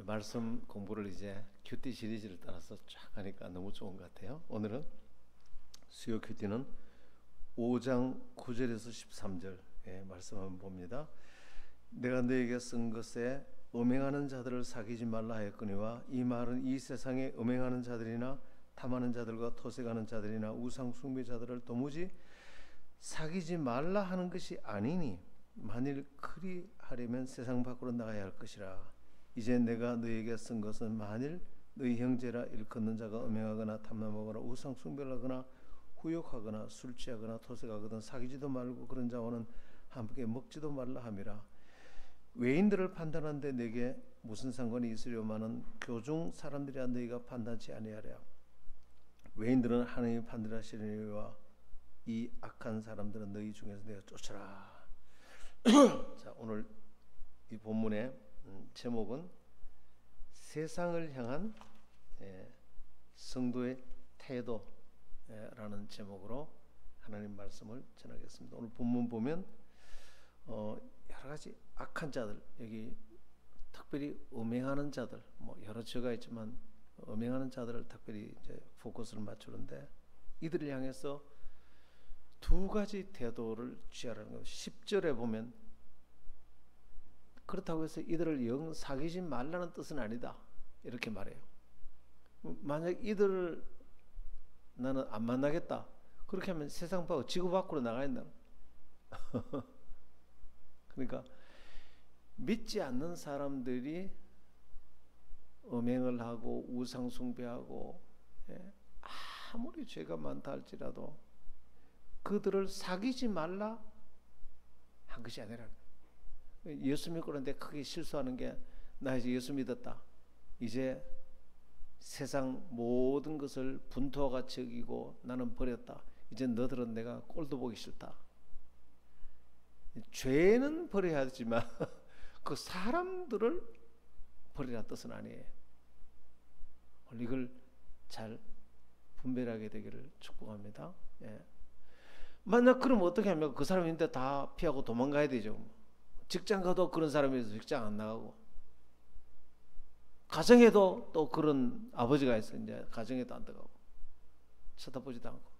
말씀 공부를 이제 큐티 시리즈를 따라서 쫙 하니까 너무 좋은 것 같아요. 오늘은 수요 큐티는 5장 9절에서 13절 말씀 한번 봅니다. 내가 너에게 쓴 것에 음행하는 자들을 사귀지 말라 하였거니와 이 말은 이 세상에 음행하는 자들이나 탐하는 자들과 토색하는 자들이나 우상 숭배자들을 도무지 사귀지 말라 하는 것이 아니니 만일 그리 하려면 세상 밖으로 나가야 할 것이라. 이제 내가 너에게 쓴 것은 만일 너희 형제라 일컫는 자가 음행하거나 탐남하거나 우상 숭배를 하거나 후욕하거나 술 취하거나 토색하거든 사귀지도 말고 그런 자와는 함께 먹지도 말라 함이라. 외인들을 판단하는데 내게 무슨 상관이 있으려마는 교중 사람들이야 너희가 판단치 아니하랴. 외인들은 하나님이 판단하시려니와 이 악한 사람들은 너희 중에서 내가 쫓아라. 자, 오늘 이 본문의 제목은 세상을 향한 성도의 태도라는 제목으로 하나님 말씀을 전하겠습니다. 오늘 본문 보면 여러 가지 악한 자들, 여기 특별히 음행하는 자들, 뭐 여러 죄가 있지만 음행하는 자들을 특별히 이제 포커스를 맞추는데 이들을 향해서 두 가지 태도를 취하라는 거예요. 10절에 보면 그렇다고 해서 이들을 영 사귀지 말라는 뜻은 아니다 이렇게 말해요. 만약 이들을 나는 안 만나겠다 그렇게 하면 세상 밖으로 지구 밖으로 나가야 된다. 그러니까 믿지 않는 사람들이 음행을 하고 우상 숭배하고 아무리 죄가 많다 할지라도 그들을 사귀지 말라 한 것이 아니라 예수 믿고 그런데 크게 실수하는 게 나 이제 예수 믿었다. 이제 세상 모든 것을 분토와 같이 여기고 나는 버렸다. 이제 너들은 내가 꼴도 보기 싫다. 죄는 버려야 하지만 그 사람들을 버리라 뜻은 아니에요. 이걸 잘 분별하게 되기를 축복합니다. 만약 그러면 어떻게 하면 그 사람인데 다 피하고 도망가야 되죠. 직장 가도 그런 사람이 있어서 직장 안 나가고, 가정에도 또 그런 아버지가 있어 이제 가정에도 안 들어가고 쳐다보지도 않고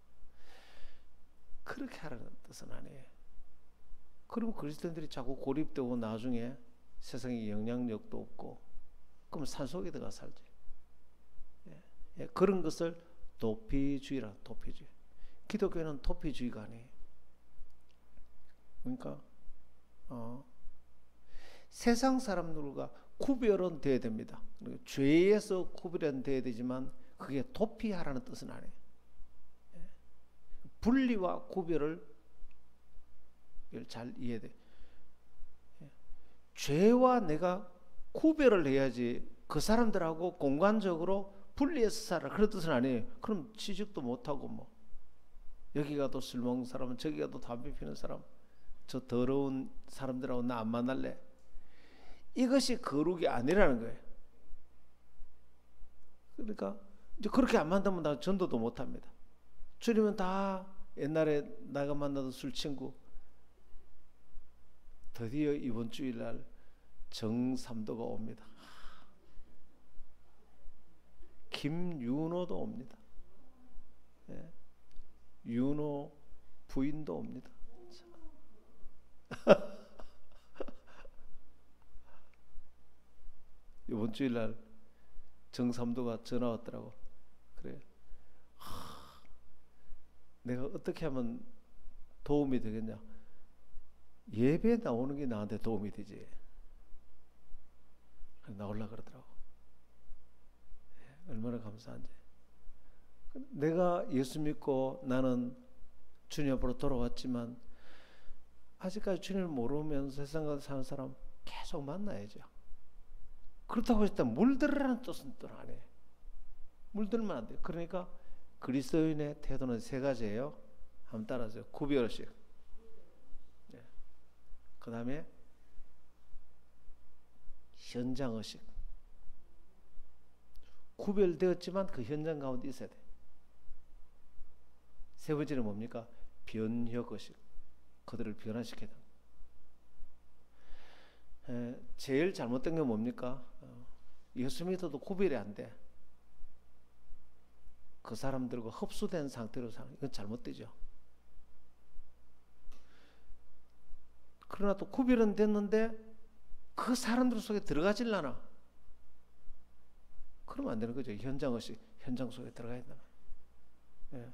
그렇게 하라는 뜻은 아니에요. 그러면 그리스도인들이 자꾸 고립되고 나중에 세상에 영향력도 없고 그럼 산속에 들어가 살지. 그런 것을 도피주의라. 도피주의. 기독교는 도피주의가 아니에요. 그러니까 세상 사람들과 구별은 돼야 됩니다. 죄에서 구별은 돼야 되지만 그게 도피하라는 뜻은 아니에요. 분리와 구별을 잘 이해돼. 죄와 내가 구별을 해야지 그 사람들하고 공간적으로 분리해서 살아 그런 뜻은 아니에요. 그럼 취직도 못하고 뭐 여기 가도 술 먹는 사람은 저기 가도 담배 피우는 사람 저 더러운 사람들하고 나 안 만날래. 이것이 거룩이 아니라는 거예요. 그러니까 이제 그렇게 안 만나면 나 전도도 못합니다. 주님은 다 옛날에 내가 만나던 술 친구 드디어 이번 주일날 정삼도가 옵니다. 김윤호도 옵니다. 윤호 부인도 옵니다. 이번 주일날 정삼도가 전화 왔더라고. 그래. 내가 어떻게 하면 도움이 되겠냐? 예배 나오는 게 나한테 도움이 되지. 나오려고 그러더라고. 얼마나 감사한지. 내가 예수 믿고 나는 주님 앞으로 돌아왔지만 아직까지 주님을 모르면서 세상에서 사는 사람 계속 만나야죠. 그렇다고 해서 물들으라는 뜻은 또 아니에요. 물들면 안 돼요. 그러니까 그리스도인의 태도는 세 가지예요. 한번 따라하세요. 구별의식. 그 다음에 현장의식. 구별되었지만 그 현장 가운데 있어야 돼. 세 번째는 뭡니까? 변혁의식. 그들을 변화시켜야 돼. 제일 잘못된 게 뭡니까? 예수 믿어도 구별이 안 돼. 그 사람들과 흡수된 상태로 이건 잘못되죠. 그러나 또 구별은 됐는데 그 사람들 속에 들어가질라나? 그러면 안 되는 거죠. 현장 속에 들어가야 된다. 예.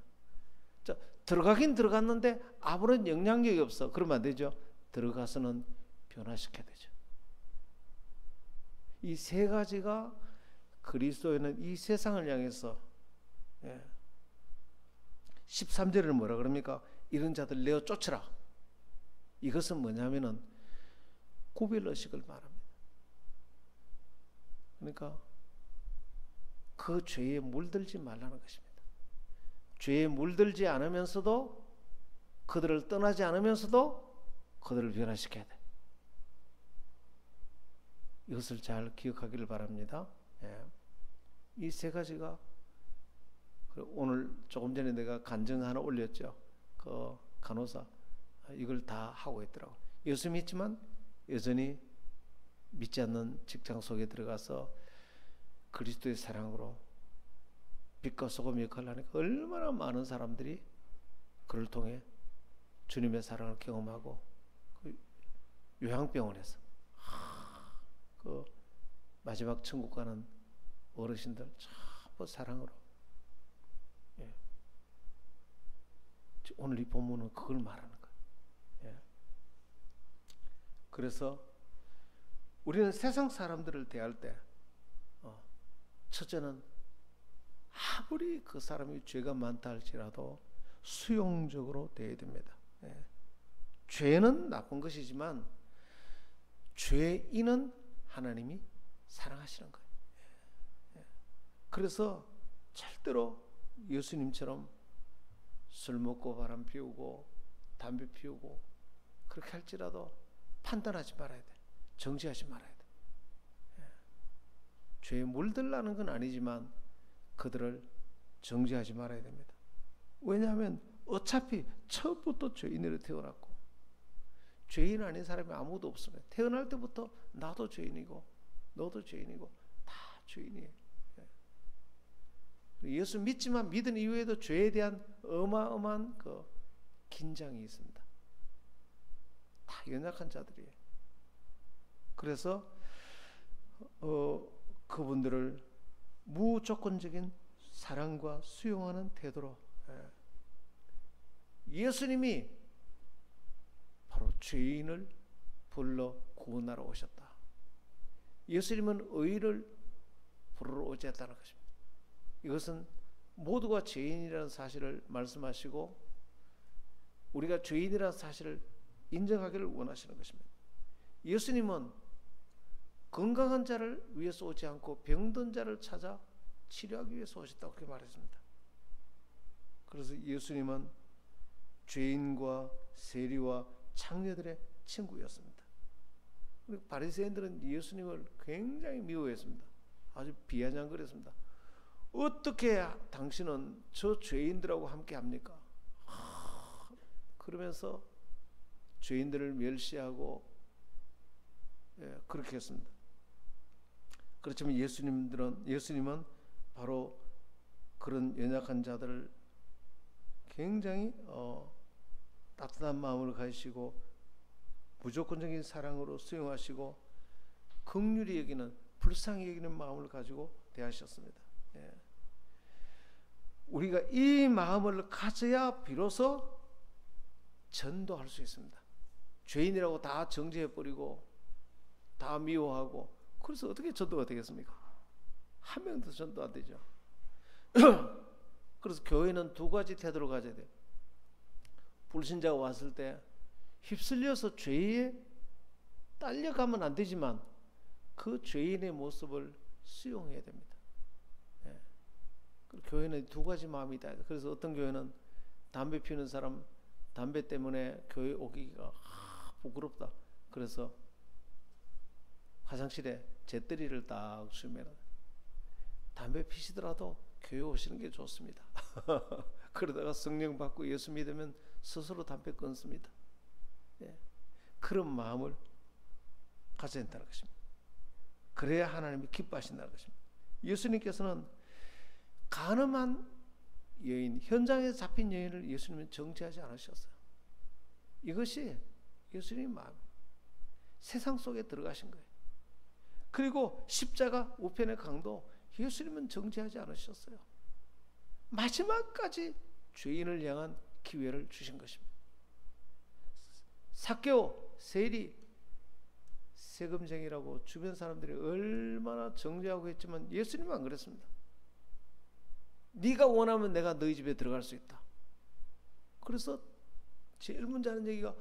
자, 들어가긴 들어갔는데 아무런 영향력이 없어. 그러면 안 되죠. 들어가서는 변화시켜야 되죠. 이 세 가지가 그리스도인은 이 세상을 향해서 13절에는 뭐라 그럽니까? 이런 자들 내어 쫓으라. 이것은 뭐냐면은 구별의식을 말합니다. 그러니까 그 죄에 물들지 말라는 것입니다. 죄에 물들지 않으면서도 그들을 떠나지 않으면서도 그들을 변화시켜야 돼. 이것을 잘 기억하기를 바랍니다. 이 세 가지가 오늘 조금 전에 내가 간증 하나 올렸죠. 그 간호사 이걸 다 하고 있더라고. 예수 믿지만 여전히 믿지 않는 직장 속에 들어가서 그리스도의 사랑으로 빛과 소금 역할을 하니까 얼마나 많은 사람들이 그를 통해 주님의 사랑을 경험하고 그 요양병원에서 그 마지막 천국 가는 어르신들 전부 사랑으로. 오늘 이 본문은 그걸 말하는 거예요. 그래서 우리는 세상 사람들을 대할 때 첫째는 아무리 그 사람이 죄가 많다 할지라도 수용적으로 대해야 됩니다. 죄는 나쁜 것이지만 죄인은 하나님이 사랑하시는 거예요. 그래서 절대로 예수님처럼 술 먹고 바람 피우고 담배 피우고 그렇게 할지라도 판단하지 말아야 돼. 정지하지 말아야 돼. 죄에 물들라는 건 아니지만 그들을 정지하지 말아야 됩니다. 왜냐하면 어차피 처음부터 죄인으로 태어났고 죄인 아닌 사람이 아무도 없습니다. 태어날 때부터 나도 죄인이고 너도 죄인이고 다 죄인이에요. 예수 믿지만 믿은 이후에도 죄에 대한 어마어마한 그 긴장이 있습니다. 다 연약한 자들이에요. 그래서 그분들을 무조건적인 사랑과 수용하는 태도로 예수님이 바로 죄인을 불러 구원하러 오셨다. 예수님은 의를 부르러 오지 않았다는 것입니다. 이것은 모두가 죄인이라는 사실을 말씀하시고 우리가 죄인이라는 사실을 인정하기를 원하시는 것입니다. 예수님은 건강한 자를 위해서 오지 않고 병든 자를 찾아 치료하기 위해서 오셨다고 그렇게 말했습니다. 그래서 예수님은 죄인과 세리와 창녀들의 친구였습니다. 바리새인들은 예수님을 굉장히 미워했습니다. 아주 비아냥거렸습니다. 어떻게 당신은 저 죄인들하고 함께 합니까? 그러면서 죄인들을 멸시하고 그렇게 했습니다. 그렇지만 예수님은 바로 그런 연약한 자들을 굉장히 따뜻한 마음을 가지시고 무조건적인 사랑으로 수용하시고 긍휼히 여기는 불쌍히 여기는 마음을 가지고 대하셨습니다. 우리가 이 마음을 가져야 비로소 전도할 수 있습니다. 죄인이라고 다 정죄해버리고 다 미워하고 그래서 어떻게 전도가 되겠습니까? 한 명도 전도 안 되죠. 그래서 교회는 두 가지 태도를 가져야 돼요. 불신자가 왔을 때 휩쓸려서 죄에 딸려가면 안 되지만 그 죄인의 모습을 수용해야 됩니다. 교회는 두 가지 마음이 있다. 그래서 어떤 교회는 담배 피우는 사람 담배 때문에 교회 오기가 부끄럽다. 그래서 화장실에 재떨이를 딱 주면 담배 피시더라도 교회 오시는 게 좋습니다. 그러다가 성령 받고 예수 믿으면 스스로 담배 끊습니다. 그런 마음을 가져야 된다는 것입니다. 그래야 하나님이 기뻐하신다는 것입니다. 예수님께서는 가늠한 여인, 현장에 잡힌 여인을 예수님은 정죄하지 않으셨어요. 이것이 예수님의 마음, 세상 속에 들어가신 거예요. 그리고 십자가 우편의 강도 예수님은 정죄하지 않으셨어요. 마지막까지 죄인을 향한 기회를 주신 것입니다. 삭개오, 세리, 세금쟁이라고 주변 사람들이 얼마나 정죄하고 했지만 예수님은 안 그랬습니다. 네가 원하면 내가 너희 집에 들어갈 수 있다. 그래서 제일 먼저 하는 얘기가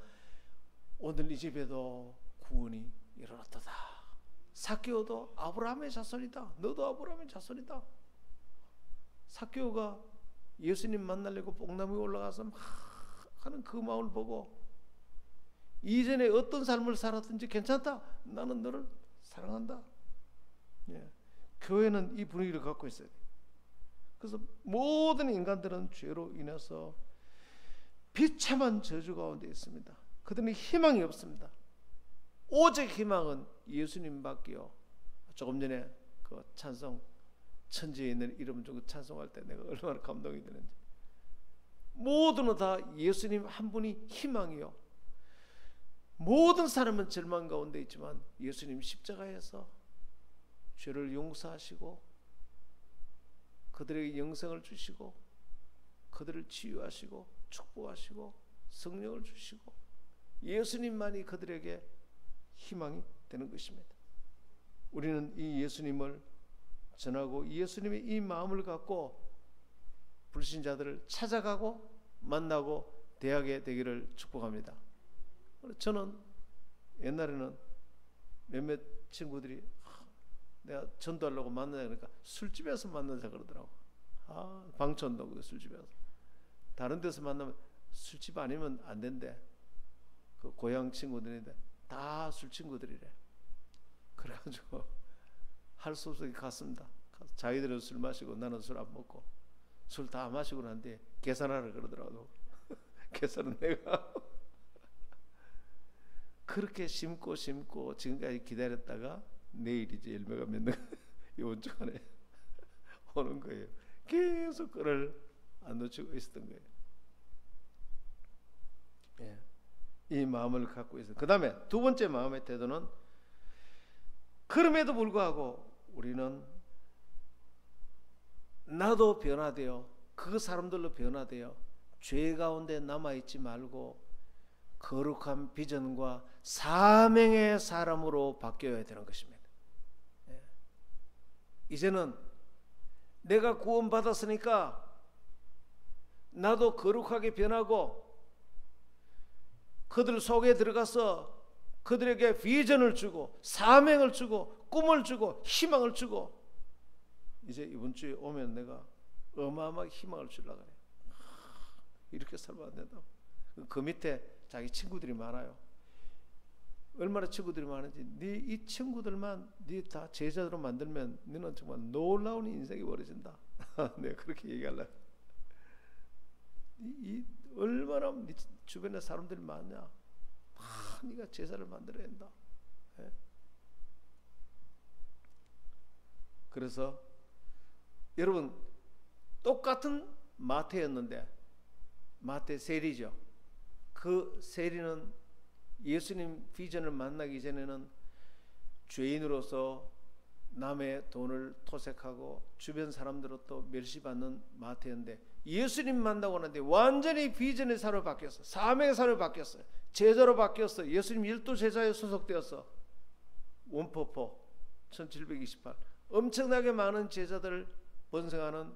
오늘 이 집에도 구원이 일어났다. 삭개오도 아브라함의 자손이다. 너도 아브라함의 자손이다. 삭개오가 예수님 만나려고 뽕나무에 올라가서 막 하는 그 마음을 보고 이전에 어떤 삶을 살았든지 괜찮다. 나는 너를 사랑한다. 예. 교회는 이 분위기를 갖고 있어요. 그래서 모든 인간들은 죄로 인해서 비참한 저주 가운데 있습니다. 그들은 희망이 없습니다. 오직 희망은 예수님밖에요. 조금 전에 그 찬송 천지에 있는 이름 주고 찬송할 때 내가 얼마나 감동이 되는지. 모두는 다 예수님 한 분이 희망이요. 모든 사람은 절망 가운데 있지만 예수님 십자가에서 죄를 용서하시고 그들에게 영생을 주시고 그들을 치유하시고 축복하시고 성령을 주시고 예수님만이 그들에게 희망이 되는 것입니다. 우리는 이 예수님을 전하고 예수님의 이 마음을 갖고 불신자들을 찾아가고 만나고 대하게 되기를 축복합니다. 저는 옛날에는 몇몇 친구들이 내가 전도하려고 만나자 그러니까 술집에서 만나자 그러더라고. 방촌동 그 술집에서. 다른 데서 만나면 술집 아니면 안 된대. 그 고향 친구들인데 다 술 친구들이래. 그래가지고 할 수 없이 갔습니다. 자기들은 술 마시고 나는 술 안 먹고 술 다 마시고 난 뒤에 계산하라 그러더라고. 계산은 내가 그렇게 심고 지금까지 기다렸다가 내일 이제 열매가 맺는 이번 주간에 오는 거예요. 계속 그를 안 놓치고 있었던 거예요. 예. 이 마음을 갖고 있어요. 그 다음에 두 번째 마음의 태도는 그럼에도 불구하고 우리는 나도 변화되어 그 사람들로 변화되어 죄 가운데 남아있지 말고 거룩한 비전과 사명의 사람으로 바뀌어야 되는 것입니다. 예. 이제는 내가 구원받았으니까 나도 거룩하게 변하고 그들 속에 들어가서 그들에게 비전을 주고 사명을 주고 꿈을 주고 희망을 주고 이제 이번 주에 오면 내가 어마어마하게 희망을 주려고 그래요. 이렇게 살면 안 된다고. 그 밑에 자기 친구들이 많아요. 얼마나 친구들이 많은지 네 이 친구들만 네 다 제자로 만들면 너는 정말 놀라운 인생이 벌어진다. 내가 그렇게 얘기하려고. 이 얼마나 네 주변에 사람들이 많냐. 네가 제자를 만들어야 한다. 예? 그래서 여러분 똑같은 마태였는데 마태 세리죠. 그 세리는 예수님 비전을 만나기 전에는 죄인으로서 남의 돈을 토색하고 주변 사람들로부터 멸시받는 마태였는데 예수님 만나고 난 뒤에 완전히 비전의 사람으로 바뀌었어요. 사명의 사람으로 바뀌었어요. 제자로 바뀌었어요. 예수님 12제자에 소속되었어. 원포포 1728 엄청나게 많은 제자들을 번성하는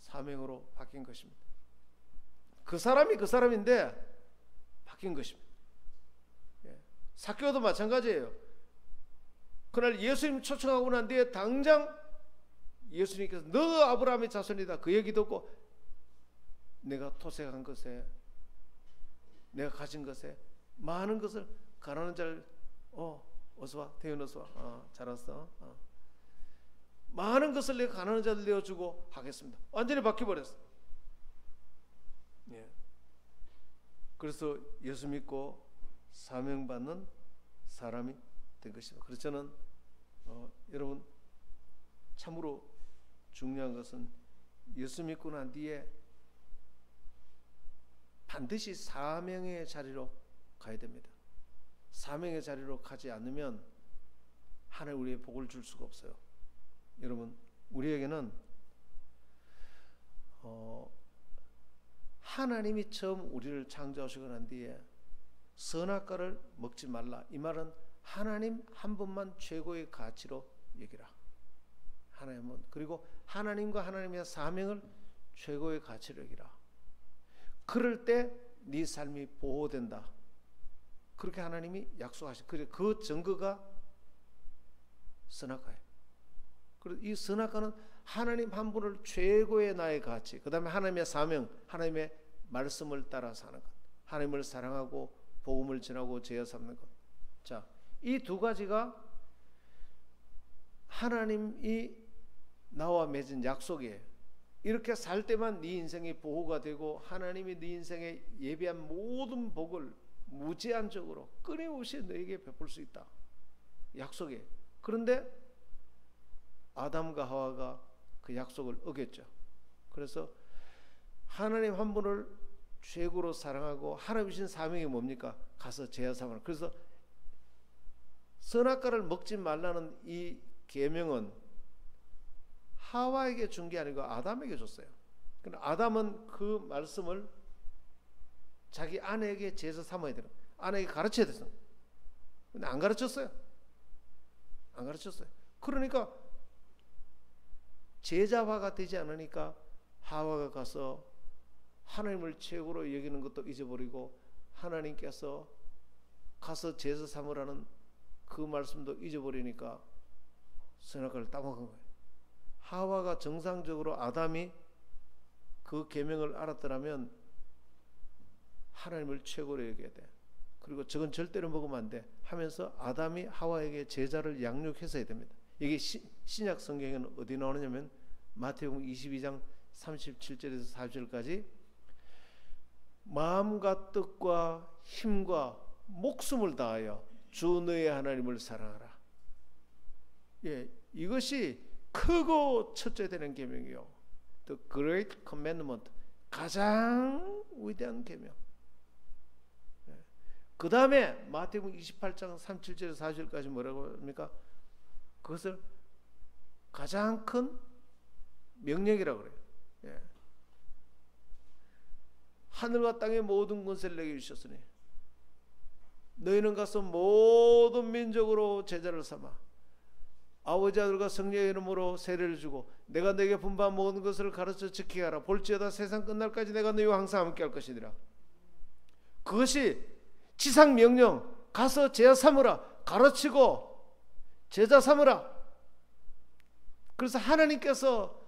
사명으로 바뀐 것입니다. 그 사람이 그 사람인데 바뀐 것입니다. 예. 삭개오도 마찬가지예요. 그날 예수님 초청하고 난 뒤에 당장 예수님께서 너 아브라함의 자손이다 그 얘기 듣고 내가 토색한 것에 내가 가진 것에 많은 것을 가난한 자를 어서와 태연 어서와 잘 왔어. 많은 것을 내가 가난한 자들 내어주고 하겠습니다. 완전히 바뀌어버렸어. 예. 그래서 예수 믿고 사명받는 사람이 된 것입니다. 그래서 저는 여러분 참으로 중요한 것은 예수 믿고 난 뒤에 반드시 사명의 자리로 가야 됩니다. 사명의 자리로 가지 않으면 하나님 우리의 복을 줄 수가 없어요. 여러분 우리에게는 하나님이 처음 우리를 창조하시고 난 뒤에 선악과를 먹지 말라. 이 말은 하나님 한 분만 최고의 가치로 여기라. 하나님은 그리고 하나님과 하나님의 사명을 최고의 가치로 여기라. 그럴 때 네 삶이 보호된다. 그렇게 하나님이 약속하시. 그 증거가 선악과예요. 그래서 이 선악과는 하나님 한 분을 최고의 나의 가치, 그 다음에 하나님의 사명, 하나님의 말씀을 따라 사는 것, 하나님을 사랑하고 복음을 전하고 제어 삼는 것. 자, 이 두 가지가 하나님이 나와 맺은 약속이에요. 이렇게 살 때만 네 인생이 보호가 되고 하나님이 네 인생에 예비한 모든 복을 무제한적으로 끊임없이 너에게 베풀 수 있다. 약속이에요. 그런데 아담과 하와가 그 약속을 어겼죠. 그래서 하나님 한 분을 최고로 사랑하고 하나님 주신 사명이 뭡니까? 가서 제어 삼으라. 그래서 선악과를 먹지 말라는 이 계명은 하와에게 준 게 아니고 아담에게 줬어요. 그러나 아담은 그 말씀을 자기 아내에게 제사 삼아야 되는, 아내에게 가르쳐야 됐어. 근데 안 가르쳤어요. 안 가르쳤어요. 그러니까 제자화가 되지 않으니까 하와가 가서 하나님을 최고로 여기는 것도 잊어버리고 하나님께서 가서 제사 삼으라는 그 말씀도 잊어버리니까 선악과를 따먹은 거예요. 하와가 정상적으로 아담이 그 계명을 알았더라면 하나님을 최고로 여겨야 돼. 그리고 저건 절대로 먹으면 안 돼 하면서 아담이 하와에게 제자를 양육해서 해야 됩니다. 이게 신약 성경에는 어디 나오느냐면 마태복음 22장 37절에서 40절까지 마음과 뜻과 힘과 목숨을 다하여 주 너의 하나님을 사랑하라. 예, 이것이 크고 첫째 되는 계명이요. The Great Commandment, 가장 위대한 계명. 예. 그 다음에 마태복음 28장 37절에서 40절까지 뭐라고 합니까? 그것을 가장 큰 명령이라고 그래요. 예. 하늘과 땅의 모든 권세를 내게 주셨으니 너희는 가서 모든 민족으로 제자를 삼아 아버지 아들과 성령의 이름으로 세례를 주고 내가 너에게 분부한 모든 것을 가르쳐 지키게 하라. 볼지어다 세상 끝날까지 내가 너희와 항상 함께 할 것이니라. 그것이 지상 명령. 가서 제자 삼으라. 가르치고 제자 삼으라. 그래서 하나님께서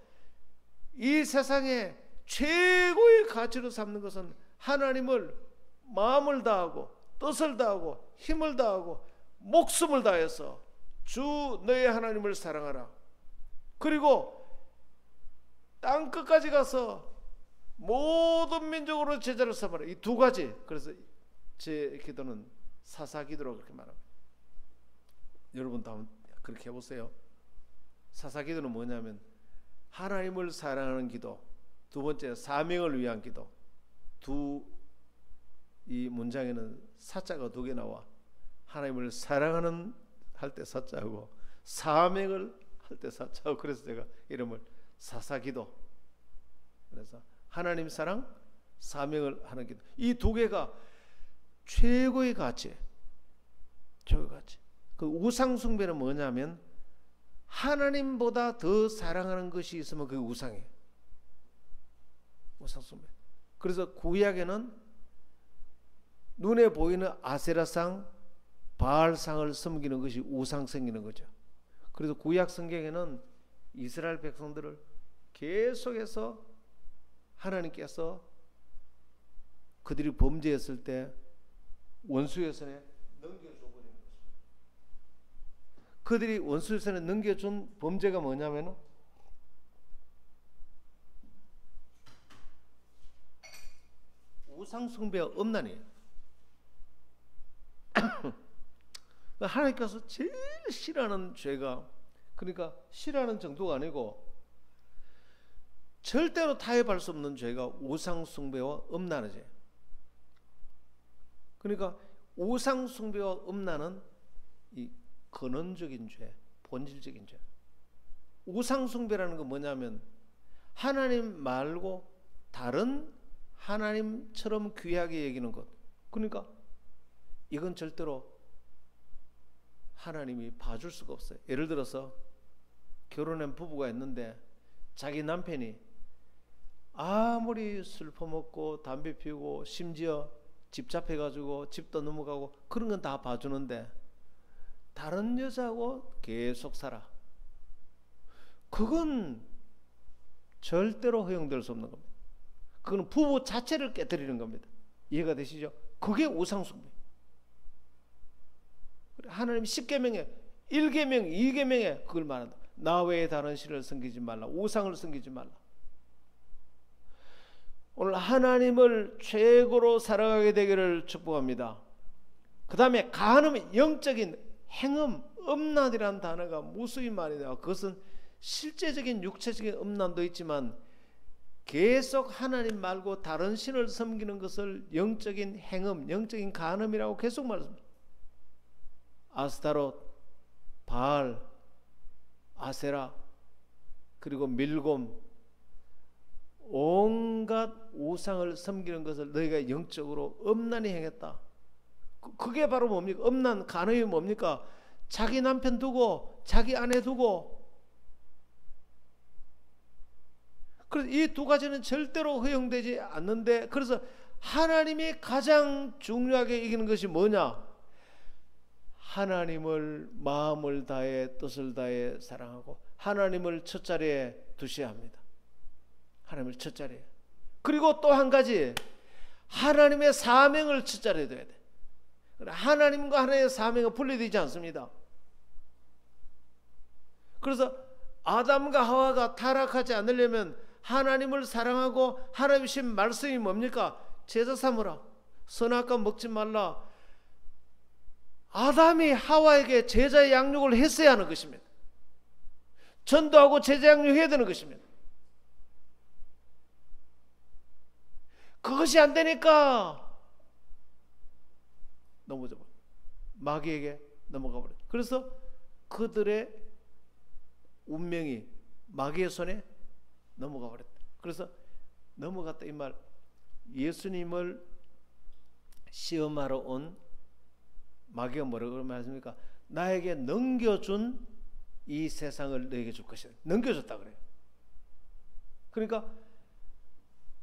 이 세상에 최고의 가치로 삼는 것은 하나님을 마음을 다하고 뜻을 다하고 힘을 다하고 목숨을 다해서 주 너의 하나님을 사랑하라. 그리고 땅 끝까지 가서 모든 민족으로 제자를 삼아라. 이 두 가지. 그래서 제 기도는 사사기도라고 그렇게 말합니다. 여러분도 한번 그렇게 해보세요. 사사기도는 뭐냐면 하나님을 사랑하는 기도, 두 번째 사명을 위한 기도. 이 문장에는 사자가 두 개 나와. 하나님을 사랑하는 할 때 사자하고 사명을 할 때 사자하고, 그래서 제가 이름을 사사기도. 그래서 하나님 사랑, 사명을 하는 기도. 이 두 개가 최고의 가치. 최고의 가치. 그 우상 숭배는 뭐냐면 하나님보다 더 사랑하는 것이 있으면 그게 우상이에요. 우상 숭배. 그래서 구약에는 눈에 보이는 아세라상, 바알상을 섬기는 것이 우상 섬기는 거죠. 그래서 구약 성경에는 이스라엘 백성들을 계속해서 하나님께서 그들이 범죄했을 때 원수의 손에 넘겨줘 버리는 것입니다. 그들이 원수의 손에 넘겨준 범죄가 뭐냐면 우상 숭배와 음란이에요. 하나님께서 제일 싫어하는 죄가, 그러니까 싫어하는 정도가 아니고 절대로 타협할 수 없는 죄가 우상 숭배와 음란의 죄. 그러니까 우상 숭배와 음란은 이 근원적인 죄, 본질적인 죄. 우상 숭배라는 건 뭐냐면 하나님 말고 다른 하나님처럼 귀하게 여기는 것. 그러니까 이건 절대로 하나님이 봐줄 수가 없어요. 예를 들어서 결혼한 부부가 있는데 자기 남편이 아무리 술 퍼먹고 담배 피우고 심지어 집 잡혀가지고 집도 넘어가고 그런 건 다 봐주는데 다른 여자하고 계속 살아. 그건 절대로 허용될 수 없는 겁니다. 그건 부부 자체를 깨뜨리는 겁니다. 이해가 되시죠? 그게 우상숭배. 하나님 10계명에 1계명, 2계명에 그걸 말한다. 나 외에 다른 신을 섬기지 말라. 우상을 섬기지 말라. 오늘 하나님을 최고로 사랑하게 되기를 축복합니다. 그 다음에 간음의 영적인 행음, 음란이라는 단어가 무수히 많이 나와. 그것은 실제적인 육체적인 음란도 있지만 계속 하나님 말고 다른 신을 섬기는 것을 영적인 행음, 영적인 간음이라고 계속 말합니다. 아스타롯, 바알, 아세라, 그리고 밀곰, 온갖 우상을 섬기는 것을 너희가 영적으로 음란히 행했다. 그게 바로 뭡니까? 음란, 간음이 뭡니까? 자기 남편 두고 자기 아내 두고. 그래서 이 두 가지는 절대로 허용되지 않는데, 그래서 하나님이 가장 중요하게 이기는 것이 뭐냐? 하나님을 마음을 다해 뜻을 다해 사랑하고 하나님을 첫 자리에 두셔야 합니다. 하나님을 첫 자리에. 그리고 또 한 가지, 하나님의 사명을 첫 자리에 둬야 돼. 하나님과 하나님의 사명은 분리되지 않습니다. 그래서 아담과 하와가 타락하지 않으려면 하나님을 사랑하고 하나님 주신 말씀이 뭡니까? 제자 삼으라, 선악과 먹지 말라. 아담이 하와에게 제자의 양육을 했어야 하는 것입니다. 전도하고 제자 양육해야 되는 것입니다. 그것이 안 되니까 넘어져 버려. 마귀에게 넘어가 버려. 그래서 그들의 운명이 마귀의 손에 넘어가 버렸다. 그래서 넘어갔다 이 말, 예수님을 시험하러 온 마귀가 뭐라고 말씀합니까? 나에게 넘겨준 이 세상을 너에게 줄 것이다. 넘겨줬다 그래요. 그러니까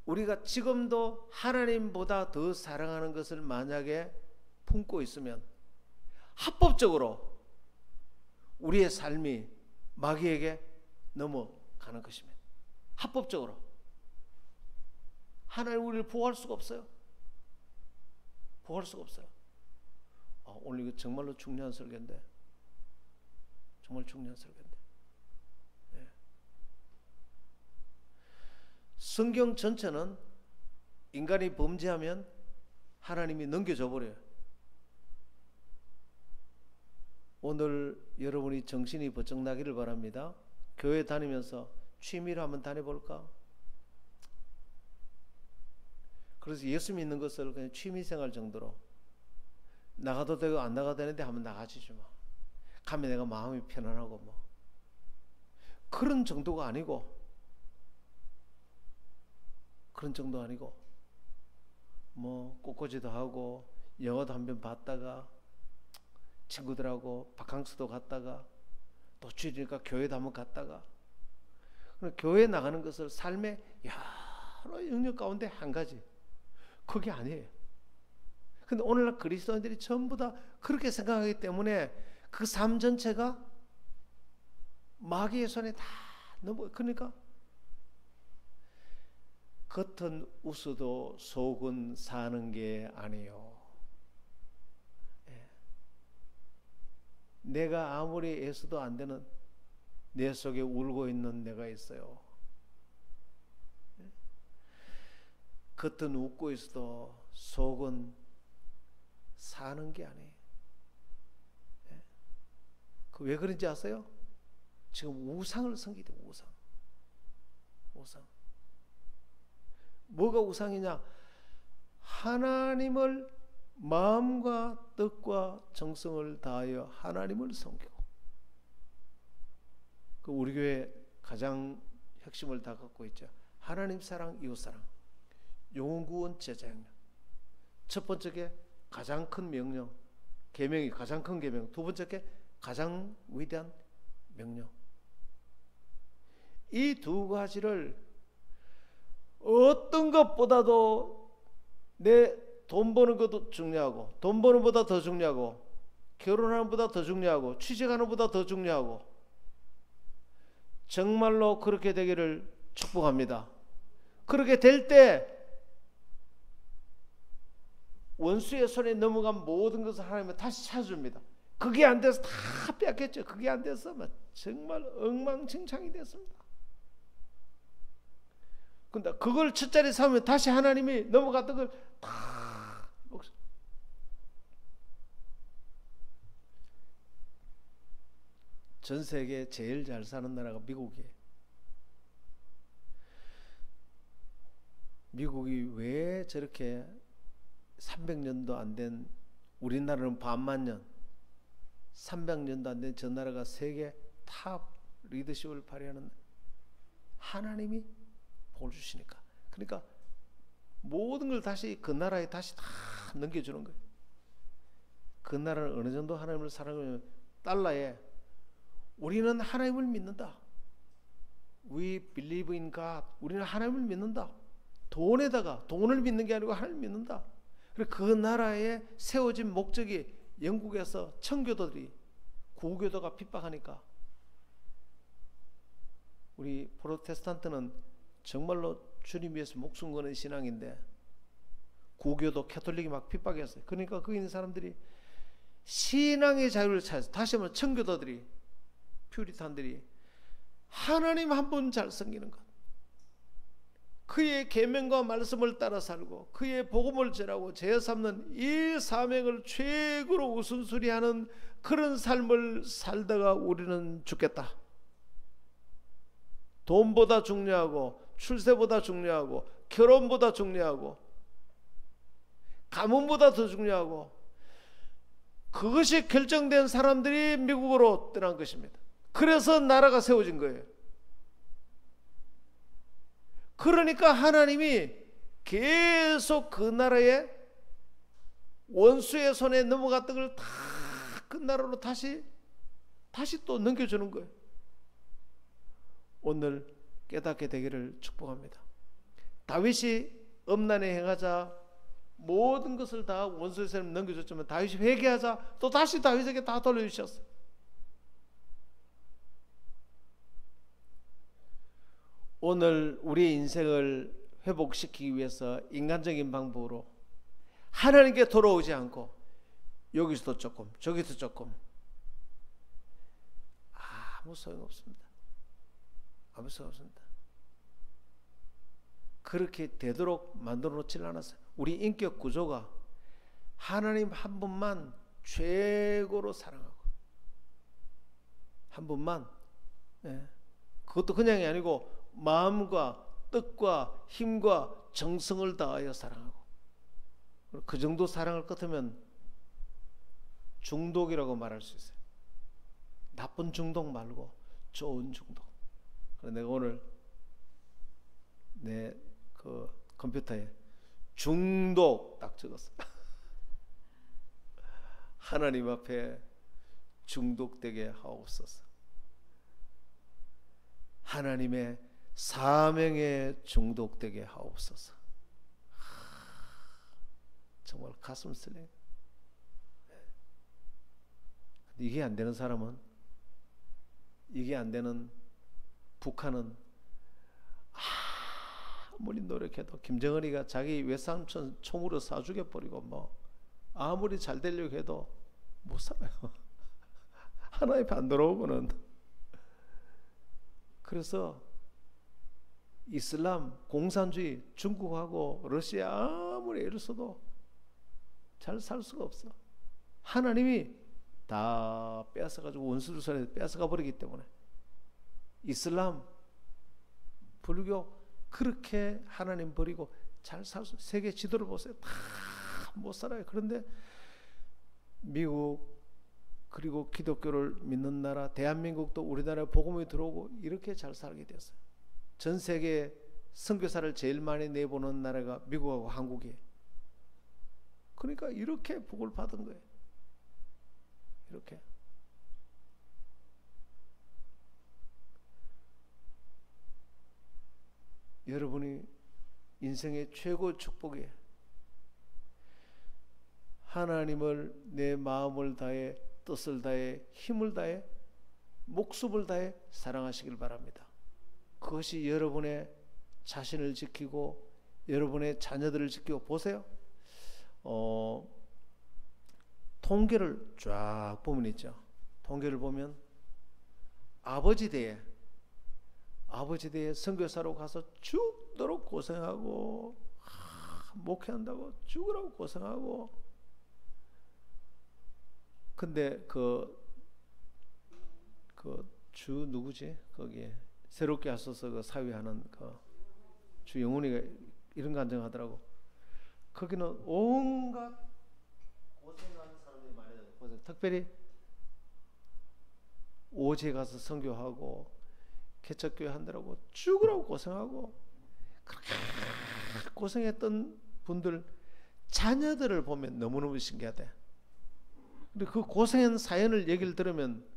우리가 지금도 하나님보다 더 사랑하는 것을 만약에 품고 있으면 합법적으로 우리의 삶이 마귀에게 넘어가는 것입니다. 합법적으로. 하나님 우리를 보호할 수가 없어요. 보호할 수가 없어요. 오늘 이거 정말로 중요한 설교인데, 정말 중요한 설교인데. 네. 성경 전체는 인간이 범죄하면 하나님이 넘겨줘 버려요. 오늘 여러분이 정신이 번쩍 나기를 바랍니다. 교회 다니면서 취미로 한번 다녀볼까? 그래서 예수 믿는 것을 그냥 취미생활 정도로, 나가도 되고 안 나가도 되는데 한번 나가주지 뭐. 가면 내가 마음이 편안하고 뭐. 그런 정도가 아니고, 그런 정도 아니고, 뭐 꽃꽂이도 하고 영화도 한 편 봤다가 친구들하고 바캉스도 갔다가 또 주일이니까 교회도 한번 갔다가, 교회 나가는 것을 삶의 여러 영역 가운데 한 가지, 그게 아니에요. 근데 오늘날 그리스도인들이 전부 다 그렇게 생각하기 때문에 그 삶 전체가 마귀의 손에 다 넘어. 그러니까 겉은 웃어도 속은 사는 게 아니에요. 내가 아무리 애써도 안 되는 내 속에 울고 있는 내가 있어요. 겉은 웃고 있어도 속은 사는 게 아니에요. 그 왜 그런지 아세요? 지금 우상을 섬기대. 우상. 뭐가 우상이냐? 하나님을 마음과 뜻과 정성을 다하여 하나님을 섬기고, 그 우리 교회 가장 핵심을 다 갖고 있죠. 하나님 사랑, 이웃 사랑, 영혼 구원, 제자 양육. 첫 번째 게 가장 큰 명령, 계명이 가장 큰 계명. 두 번째 게 가장 위대한 명령. 이 두 가지를 어떤 것보다도 내 돈 버는 것도 중요하고, 돈 버는 것보다 더 중요하고, 결혼하는 것보다 더 중요하고, 취직하는 것보다 더 중요하고, 정말로 그렇게 되기를 축복합니다. 그렇게 될 때 원수의 손에 넘어간 모든 것을 하나님은 다시 찾아줍니다. 그게 안 돼서 다 뺏겼죠. 그게 안 돼서 정말 엉망진창이 됐습니다. 근데 그걸 첫자리 삼으면 다시 하나님이 넘어갔던 걸 다 전 세계 제일 잘 사는 나라가 미국이에요. 미국이 왜 저렇게 300년도 안 된, 우리나라는 반만 년, 300년도 안 된 저 나라가 세계 탑 리더십을 발휘하는, 하나님이 복을 주시니까. 그러니까 모든 걸 다시 그 나라에 다시 다 넘겨주는 거예요. 그 나라는 어느 정도 하나님을 사랑하면, 달러에 우리는 하나님을 믿는다. We believe in God. 우리는 하나님을 믿는다. 돈에다가, 돈을 믿는 게 아니고 하나님을 믿는다. 그리고 그 나라에 세워진 목적이, 영국에서 청교도들이, 구교도가 핍박하니까 우리 프로테스탄트는 정말로 주님 위해서 목숨 거는 신앙인데, 구교도 캐톨릭이 막 핍박했어요. 그러니까 거기 있는 사람들이 신앙의 자유를 찾아서, 다시 한번 청교도들이, 퓨리탄들이 하나님 한 분 잘 섬기는 것, 그의 계명과 말씀을 따라 살고 그의 복음을 전하고 죄 삼는 이 사명을 최고로 우선순위하는 그런 삶을 살다가 우리는 죽겠다. 돈보다 중요하고, 출세보다 중요하고, 결혼보다 중요하고, 가문보다 더 중요하고, 그것이 결정된 사람들이 미국으로 떠난 것입니다. 그래서 나라가 세워진 거예요. 그러니까 하나님이 계속 그 나라에 원수의 손에 넘어갔던 걸 다 그 나라로 다시 또 넘겨주는 거예요. 오늘 깨닫게 되기를 축복합니다. 다윗이 음란에 행하자 모든 것을 다 원수의 손에 넘겨줬지만, 다윗이 회개하자 또 다시 다윗에게 다 돌려주셨어요. 오늘 우리의 인생을 회복시키기 위해서 인간적인 방법으로 하나님께 돌아오지 않고 여기서도 조금 저기서 조금, 아무 소용없습니다. 아무 소용없습니다. 그렇게 되도록 만들어 놓지 않았어요. 우리 인격 구조가 하나님 한 분만 최고로 사랑하고, 한 분만, 그것도 그냥이 아니고 마음과 뜻과 힘과 정성을 다하여 사랑하고, 그 정도 사랑을 끝으면 중독이라고 말할 수 있어요. 나쁜 중독 말고 좋은 중독. 내가 오늘 내 그 컴퓨터에 중독 딱 적었어. 하나님 앞에 중독되게 하옵소서. 하나님의 사명에 중독되게 하옵소서. 정말 가슴 쓰네. 이게 안 되는 사람은, 이게 안 되는 북한은 아무리 노력해도, 김정은이가 자기 외삼촌 총으로 쏴 죽여버리고 아무리 잘 되려고 해도 못 살아요. 하나님 앞에 안 들어오고는. 그래서 이슬람, 공산주의, 중국하고 러시아 아무리 애를 써도 잘 살 수가 없어. 하나님이 다 뺏어가지고 원수들 손에 뺏어가 버리기 때문에 이슬람, 불교 그렇게 하나님 버리고 잘 살 수, 세계 지도를 보세요. 다 못 살아요. 그런데 미국 그리고 기독교를 믿는 나라 대한민국도 우리나라에 복음이 들어오고 이렇게 잘 살게 됐어요. 전 세계 선교사를 제일 많이 내보는 나라가 미국하고 한국이에요. 그러니까 이렇게 복을 받은 거예요. 이렇게. 여러분이 인생의 최고 축복이에요. 하나님을 내 마음을 다해 뜻을 다해 힘을 다해 목숨을 다해 사랑하시길 바랍니다. 그것이 여러분의 자신을 지키고 여러분의 자녀들을 지키고 보세요. 통계를 쫙 보면 있죠. 통계를 보면 아버지 대에 선교사로 가서 죽도록 고생하고 목회한다고 죽으라고 고생하고 근데 그 주 누구지? 거기에 새롭게 하소서 그 사회하는 그 주 영훈이가 이런 간증하더라고. 거기는 온갖 고생하는 사람들이 많이 있어요. 특별히 오지에 가서 선교하고 개척교회 한다라고 죽으라고 고생하고 그렇게 고생했던 분들 자녀들을 보면 너무너무 신기하대. 근데 그 고생한 사연을 얘기를 들으면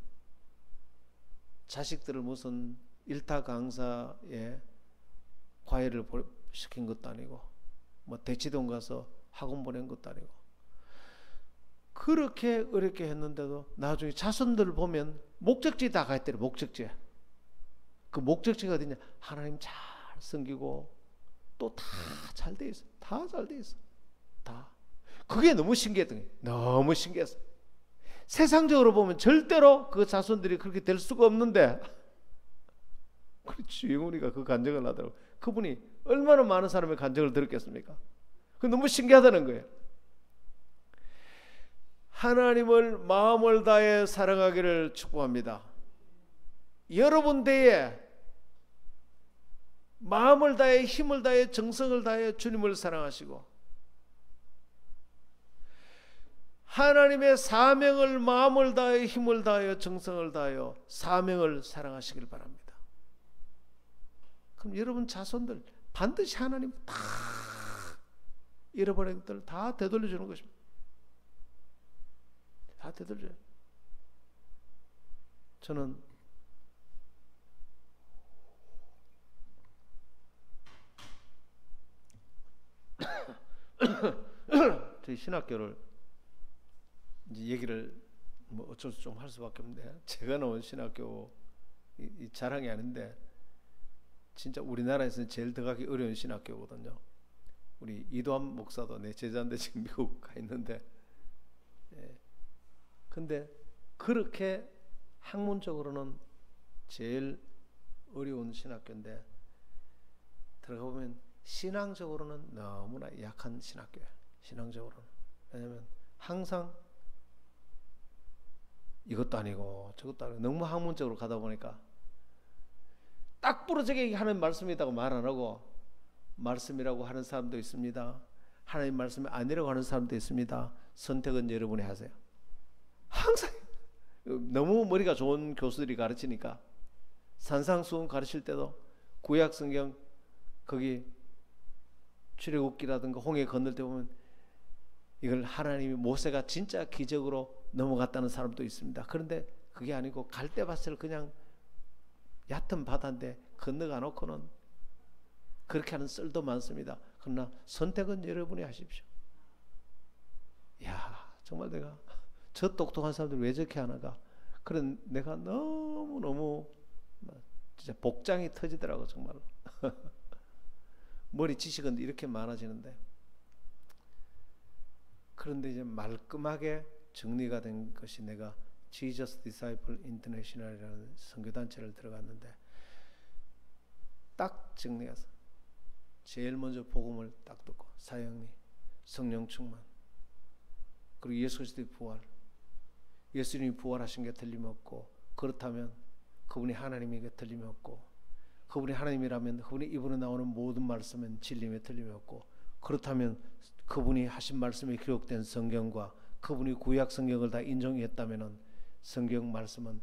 자식들을 무슨 일타 강사에 과외를 시킨 것도 아니고 뭐 대치동 가서 학원 보낸 것도 아니고 그렇게 어렵게 했는데도 나중에 자손들을 보면 목적지 다 가있더래. 목적지. 그 목적지가 어디냐? 하나님 잘 섬기고 또 다 잘 돼 있어. 다 잘 돼 있어. 다. 그게 너무 신기했던 거예요. 너무 신기했어. 세상적으로 보면 절대로 그 자손들이 그렇게 될 수가 없는데 그렇지. 영훈이가 그 간증을 하더라고. 그분이 얼마나 많은 사람의 간증을 들었겠습니까? 그 너무 신기하다는 거예요. 하나님을 마음을 다해 사랑하기를 축복합니다. 여러분 대에 마음을 다해 힘을 다해 정성을 다해 주님을 사랑하시고 하나님의 사명을 마음을 다해 힘을 다하여 정성을 다하여 사명을 사랑하시길 바랍니다. 그럼 여러분 자손들 반드시 하나님 다 잃어버린 것들 다 되돌려주는 것입니다. 다 되돌려줘요. 저는 저희 신학교를 이제 얘기를 뭐 어쩔 수 좀 할 수밖에 없는데 제가 나온 신학교 이 자랑이 아닌데 진짜 우리나라에서는 제일 들어가기 어려운 신학교거든요. 우리 이도함 목사도 내 제자인데 지금 미국 가 있는데 근데 그렇게 학문적으로는 제일 어려운 신학교인데 들어가 보면 신앙적으로는 너무나 약한 신학교예요. 신앙적으로는. 왜냐하면 항상 이것도 아니고 저것도 아니고 너무 학문적으로 가다 보니까 딱 부러지게 하는 말씀이라고 말 안 하고 말씀이라고 하는 사람도 있습니다. 하나님 말씀이 아니라고 하는 사람도 있습니다. 선택은 여러분이 하세요. 항상 너무 머리가 좋은 교수들이 가르치니까 산상수훈 가르칠 때도 구약 성경 거기 출애굽기라든가 홍해 건널 때 보면 이걸 하나님이 모세가 진짜 기적으로 넘어갔다는 사람도 있습니다. 그런데 그게 아니고 갈대밭을 그냥 얕은 바다인데 건너가 놓고는 그렇게 하는 썰도 많습니다. 그러나 선택은 여러분이 하십시오. 야 정말 내가 저 똑똑한 사람들 왜 저렇게 하나가 그런 내가 너무너무 진짜 복장이 터지더라고 정말로. 머리 지식은 이렇게 많아지는데 그런데 이제 말끔하게 정리가 된 것이 내가 Jesus Disciple International이라는 선교단체를 들어갔는데 딱 정리해서 제일 먼저 복음을 딱 듣고 사형리, 성령 충만 그리고 예수 그리스도의 부활 예수님이 부활하신 게 틀림없고, 그렇다면 그분이 하나님인 게 틀림없고, 그분이 하나님이라면 그분이 입으로 나오는 모든 말씀은 진리임에 틀림없고, 그렇다면 그분이 하신 말씀이 기록된 성경과 그분이 구약 성경을 다 인정했다면 성경 말씀은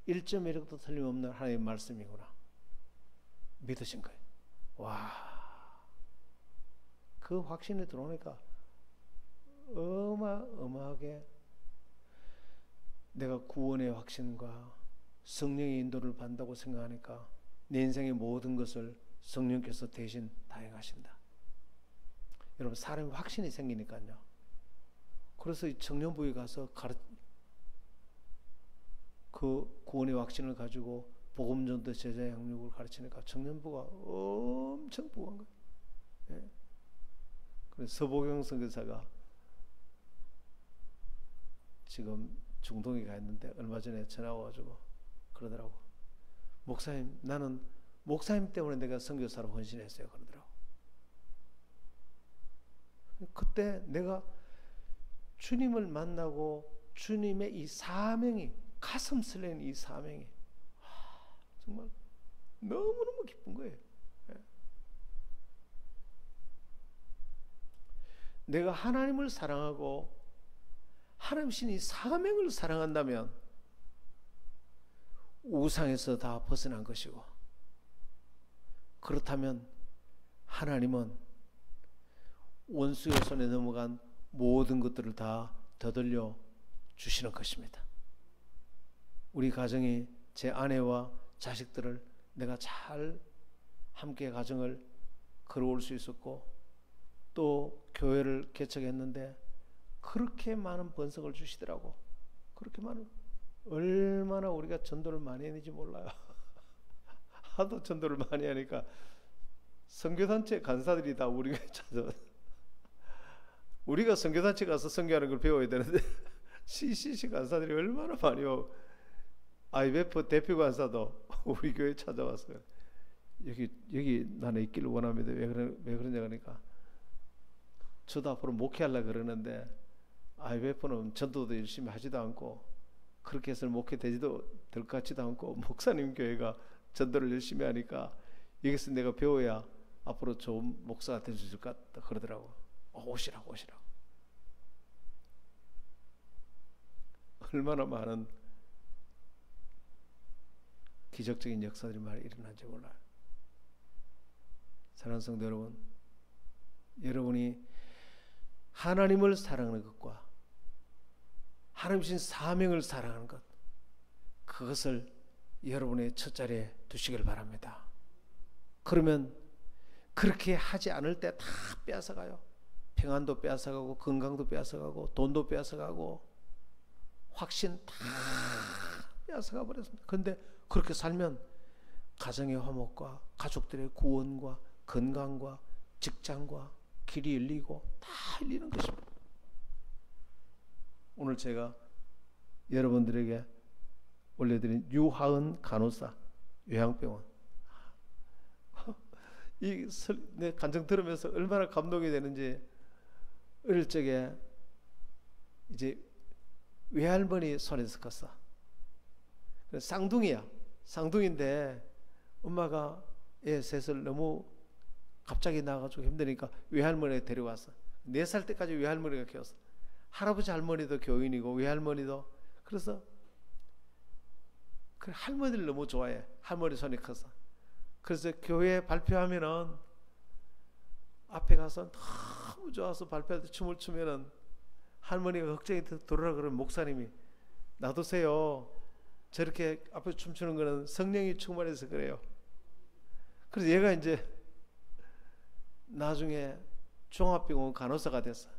1.1도 틀림없는 하나님의 말씀이구나 믿으신 거예요. 와, 그 확신이 들어오니까 어마어마하게 내가 구원의 확신과 성령의 인도를 받는다고 생각하니까 내 인생의 모든 것을 성령께서 대신 다 행하신다. 여러분, 사람이 확신이 생기니까요. 그래서 청년부에 가서 그 구원의 확신을 가지고 복음전도 제자 양육을 가르치니까 청년부가 엄청 부한 거예요. 예. 그래서 서보경 선교사가 지금 중동에 가 있는데 얼마 전에 전화 와가지고 그러더라고. 목사님, 나는 목사님 때문에 내가 선교사로 헌신했어요. 그러더라고. 그때 내가 주님을 만나고 주님의 이 사명이, 가슴 설레는 이 사명이 정말 너무너무 기쁜 거예요. 내가 하나님을 사랑하고 하나님신 이 사명을 사랑한다면 우상에서 다 벗어난 것이고, 그렇다면 하나님은 원수의 손에 넘어간 모든 것들을 다 되돌려 주시는 것입니다. 우리 가정이, 제 아내와 자식들을 내가 잘 함께 가정을 걸어올 수 있었고, 또 교회를 개척했는데 그렇게 많은 번성을 주시더라고. 그렇게 많은, 얼마나 우리가 전도를 많이 했는지 몰라요. 하도 전도를 많이 하니까 선교단체 간사들이 다 우리가 찾아와. 우리가 선교단체 가서 선교하는 걸 배워야 되는데 CCC 간사들이 얼마나 많이 오고, IBF 대표 간사도 우리 교회 찾아왔어요. 여기 나는 있기를 원합니다. 왜 그러냐 그러니까 저도 앞으로 목회하려고 그러는데 IBF는 전도도 열심히 하지도 않고 그렇게 해서 목회되지도 될 것 같지도 않고, 목사님 교회가 전도를 열심히 하니까 여기서 내가 배워야 앞으로 좋은 목사가 될 수 있을 것 같다 그러더라고. 오시라고. 얼마나 많은 기적적인 역사들이 많이 일어난지 몰라요. 사랑하는 성도 여러분, 여러분이 하나님을 사랑하는 것과 하나님신 사명을 사랑하는 것, 그것을 여러분의 첫자리에 두시길 바랍니다. 그러면 그렇게 하지 않을 때 다 빼앗아가요. 평안도 빼앗아가고, 건강도 빼앗아가고, 돈도 빼앗아가고, 확신 다 빼앗아가 버렸습니다. 그런데 그렇게 살면 가정의 화목과 가족들의 구원과 건강과 직장과 길이 열리고 다 열리는 것입니다. 오늘 제가 여러분들에게 올려드린 유하은 간호사 요양병원, 내 간증 들으면서 얼마나 감동이 되는지. 어릴 적에 이제 외할머니 손에서 컸어. 쌍둥이야. 쌍둥이인데 엄마가 애 셋을 너무 갑자기 낳아가지고 힘드니까 외할머니가 데려왔어. 4살 때까지 외할머니가 키웠어. 할아버지 할머니도 교인이고 외할머니도. 그래서 그 할머니를 너무 좋아해. 할머니 손이 커서. 그래서 교회 발표하면은 앞에 가서 너무 좋아서 발표할 때 춤을 추면은 할머니가 걱정이 들어라 그러면 목사님이 놔두세요. 저렇게 앞에 춤추는 거는 성령이 충만해서 그래요. 그래서 얘가 이제 나중에 종합병원 간호사가 됐어.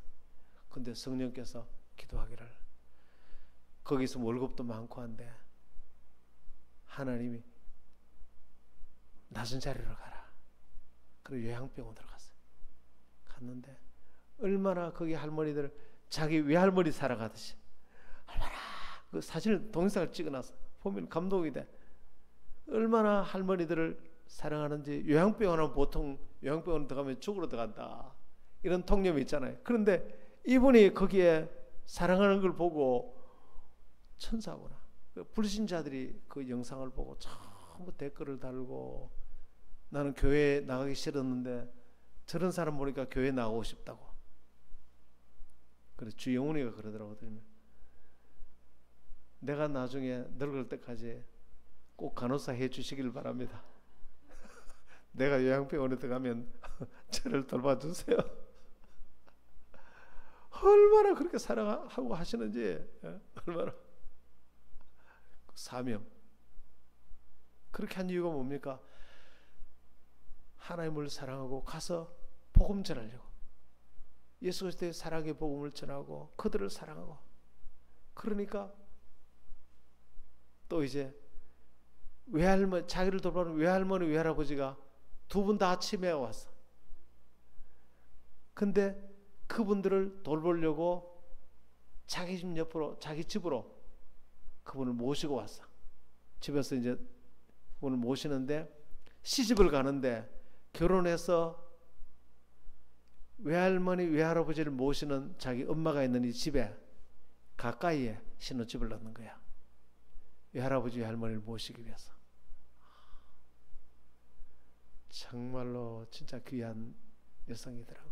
근데 성령께서 기도하기를, 거기서 월급도 많고 한데 하나님이 낮은 자리로 가라. 그리고 요양병원 들어갔어요. 갔는데 얼마나 거기 할머니들 자기 외할머니 살아가듯이 얼마나, 그 사진을 동영상을 찍어놨어. 보면 감동이 돼. 얼마나 할머니들을 사랑하는지. 요양병원은 보통 요양병원 들어가면 죽으러 들어간다 이런 통념이 있잖아요. 그런데 이분이 거기에 사랑하는 걸 보고 천사구나. 그 불신자들이 그 영상을 보고 전부 댓글을 달고 나는 교회에 나가기 싫었는데 저런 사람 보니까 교회 나가고 싶다고. 그래서 주영훈이가 그러더라고요. 내가 나중에 늙을 때까지 꼭 간호사 해주시길 바랍니다. 내가 요양병원에 들어가면 저를 돌봐주세요. 얼마나 그렇게 사랑하고 하시는지, 얼마나 사명. 그렇게 한 이유가 뭡니까? 하나님을 사랑하고 가서 복음 전하려고. 예수 그리스도의 사랑의 복음을 전하고 그들을 사랑하고. 그러니까 또 이제 외할머니, 자기를 돌보는 외할머니 외할아버지가 두 분 다 치매가 왔어. 근데 그분들을 돌보려고 자기 집 옆으로, 자기 집으로 그분을 모시고 왔어. 집에서 이제 그분을 모시는데 시집을 가는데 결혼해서 외할머니 외할아버지를 모시는 자기 엄마가 있는 이 집에 가까이에 신혼집을 넣는 거야. 외할아버지 외할머니를 모시기 위해서. 정말로 진짜 귀한 여성이더라고.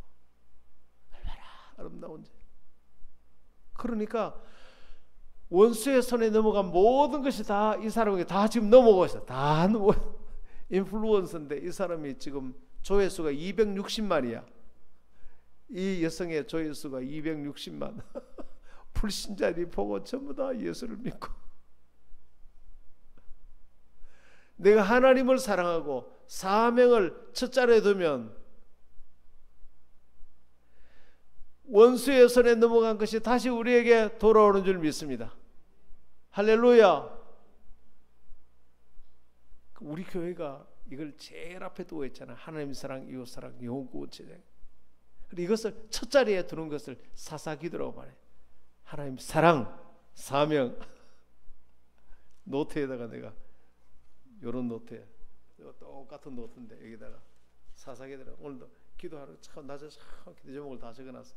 얼마나 아름다운지. 그러니까 원수의 손에 넘어간 모든 것이 다 이 사람에게 다 지금 넘어오고 있어. 다 인플루언서인데 이 사람이 지금 조회수가 260만이야. 이 여성의 조회수가 260만. 불신자들이 보고 전부 다 예수를 믿고. 내가 하나님을 사랑하고 사명을 첫자리에 두면 원수의 손에 넘어간 것이 다시 우리에게 돌아오는 줄 믿습니다. 할렐루야. 우리 교회가 이걸 제일 앞에 두고 있잖아. 하나님 사랑, 이웃 사랑, 영혼 구원 제작. 이것을 첫자리에 두는 것을 사사기도라고 말해. 하나님 사랑, 사명. 노트에다가 내가 요런 노트에 똑같은 노트인데 여기다가 사사기도라. 오늘도 기도하러 참 낮에 참 기도 제목을 다 적어놨어.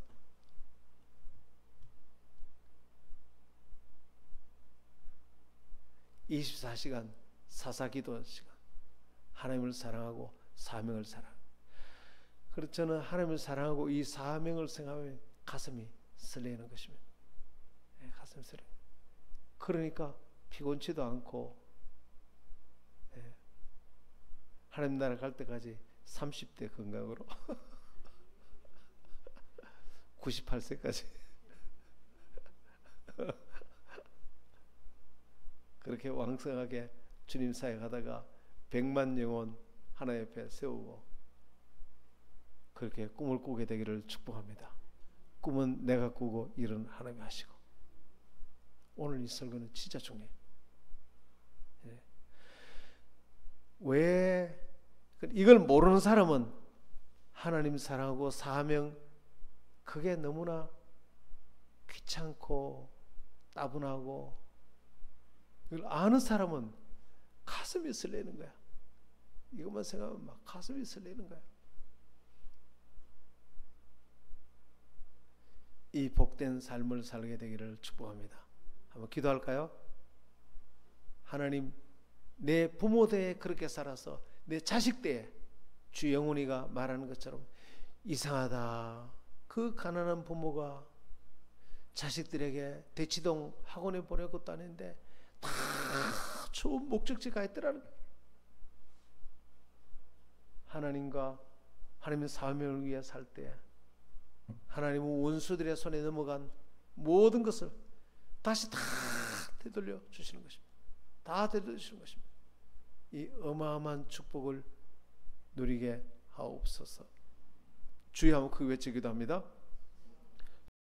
(24시간) 사사기도 시간. 하나님을 사랑하고 사명을 사랑. 그래서 저는 하나님을 사랑하고 이 사명을 생각하면 가슴이 설레는 것입니다. 네, 가슴이 설레. 그러니까 피곤치도 않고, 네, 하나님 나라 갈 때까지 30대 건강으로 98세까지 그렇게 왕성하게 주님 사역하다가 100만 영혼 하나님 앞에 세우고 그렇게 꿈을 꾸게 되기를 축복합니다. 꿈은 내가 꾸고 일은 하나님이 하시고. 오늘 이 설교는 진짜 중요해요. 네. 왜 이걸 모르는 사람은 하나님 사랑하고 사명 그게 너무나 귀찮고 따분하고, 이걸 아는 사람은 가슴이 설레는 거야. 이것만 생각하면 막 가슴이 설레는 거야. 이 복된 삶을 살게 되기를 축복합니다. 한번 기도할까요? 하나님, 내 부모 때에 그렇게 살아서 내 자식 때에 주 영훈이가 말하는 것처럼 이상하다. 그 가난한 부모가 자식들에게 대치동 학원에 보낼 것도 아닌데 다 좋은 목적지 가 있더라는 거예요. 하나님과 하나님의 사명을 위해 살 때 하나님은 원수들의 손에 넘어간 모든 것을 다시 다 되돌려 주시는 것입니다. 다 되돌려 주시는 것입니다. 이 어마어마한 축복을 누리게 하옵소서. 주여 한번 그 외치기도 합니다.